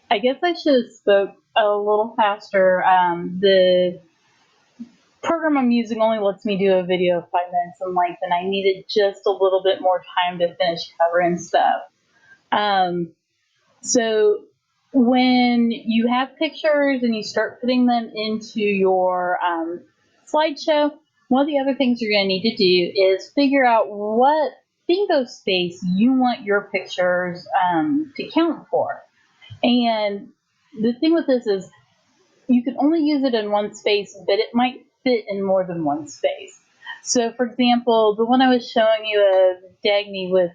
I guess I should have spoke a little faster. The program I'm using only lets me do a video of 5 minutes in length, and I needed just a little bit more time to finish covering stuff. Um, so when you have pictures and you start putting them into your slideshow, one of the other things you're going to need to do is figure out what bingo space you want your pictures to count for. And the thing with this is you can only use it in one space, but it might fit in more than one space. So, for example, the one I was showing you of Dagny with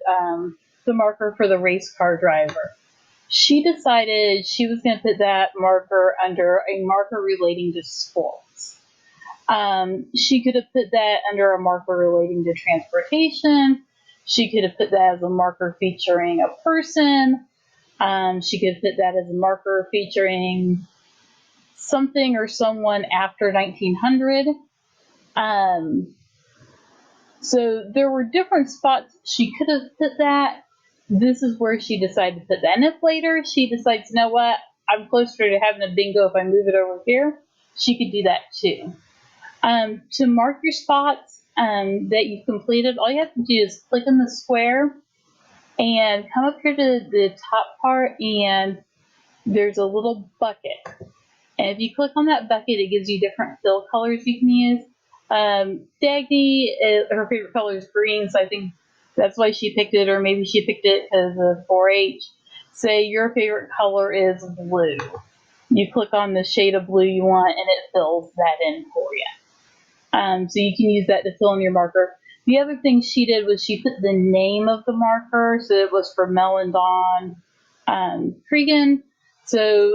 the marker for the race car driver, she decided she was going to put that marker under a marker relating to sports. She could have put that under a marker relating to transportation. She could have put that as a marker featuring a person. She could put that as a marker featuring something or someone after 1900. So there were different spots she could have put that. This is where she decided to put that. And if later she decides, you know what, I'm closer to having a bingo if I move it over here, she could do that too. To mark your spots that you've completed, all you have to do is click on the square and come up here to the top part, and there's a little bucket. And if you click on that bucket, it gives you different fill colors you can use. Dagny, her favorite color is green, so I think that's why she picked it, or maybe she picked it because of 4-H. Say your favorite color is blue. You click on the shade of blue you want, and it fills that in for you. So you can use that to fill in your marker. The other thing she did was she put the name of the marker, so it was for Mel and Dawn Cregan. So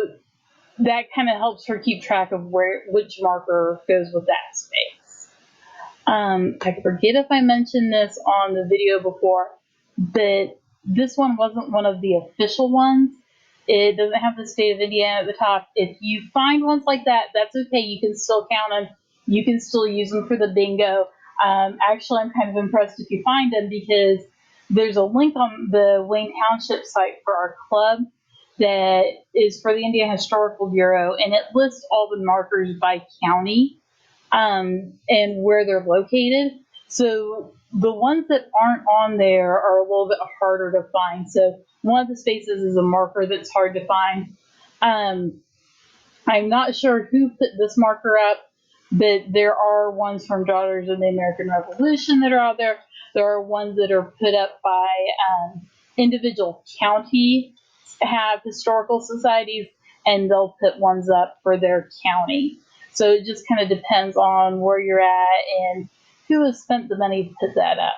that kind of helps her keep track of which marker goes with that space. I forget if I mentioned this on the video before, but this one wasn't one of the official ones. It doesn't have the state of Indiana at the top. If you find ones like that, that's okay. You can still count them. You can still use them for the bingo. Actually, I'm kind of impressed if you find them, because there's a link on the Wayne Township site for our club that is for the Indiana Historical Bureau, and it lists all the markers by county and where they're located. So the ones that aren't on there are a little bit harder to find. So one of the spaces is a marker that's hard to find. I'm not sure who put this marker up, but there are ones from Daughters of the American Revolution that are out there. There are ones that are put up by individual county have historical societies, and they'll put ones up for their county. So it just kind of depends on where you're at and who has spent the money to put that up.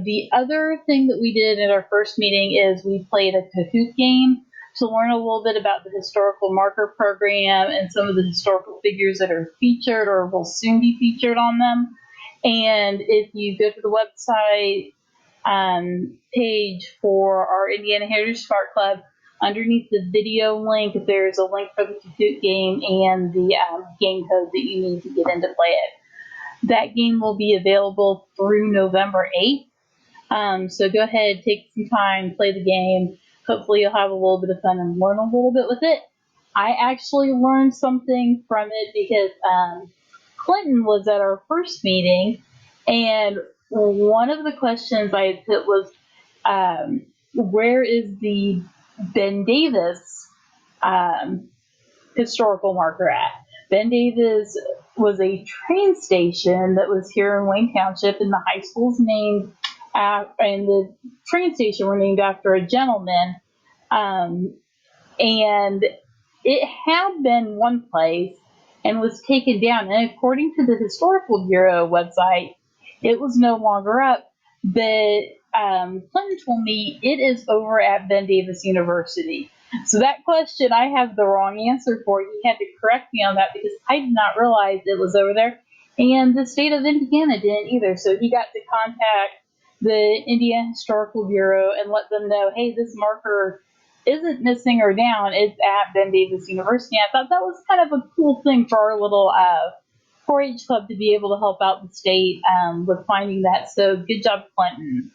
The other thing that we did at our first meeting is we played a Kahoot game to learn a little bit about the historical marker program and some of the historical figures that are featured or will soon be featured on them. And if you go to the website page for our Indiana Heritage Smart Club, underneath the video link, there's a link for the Kahoot game and the game code that you need to get in to play it. That game will be available through November 8th. So go ahead, take some time, play the game. Hopefully you'll have a little bit of fun and learn a little bit with it. I actually learned something from it because Clinton was at our first meeting, and one of the questions I had put was, where is the Ben Davis historical marker at? Ben Davis was a train station that was here in Wayne Township, and the high school's named and the train station were named after a gentleman. And it had been one place and was taken down. And according to the Historical Bureau website, it was no longer up. But Clinton told me it is over at Ben Davis University. So that question I have the wrong answer for. He had to correct me on that because I did not realize it was over there. And the state of Indiana didn't either. So he got to contact the Indiana Historical Bureau and let them know, hey, this marker isn't missing or down. It's at Ben Davis University. I thought that was kind of a cool thing for our little 4-H club to be able to help out the state with finding that. So good job, Clinton.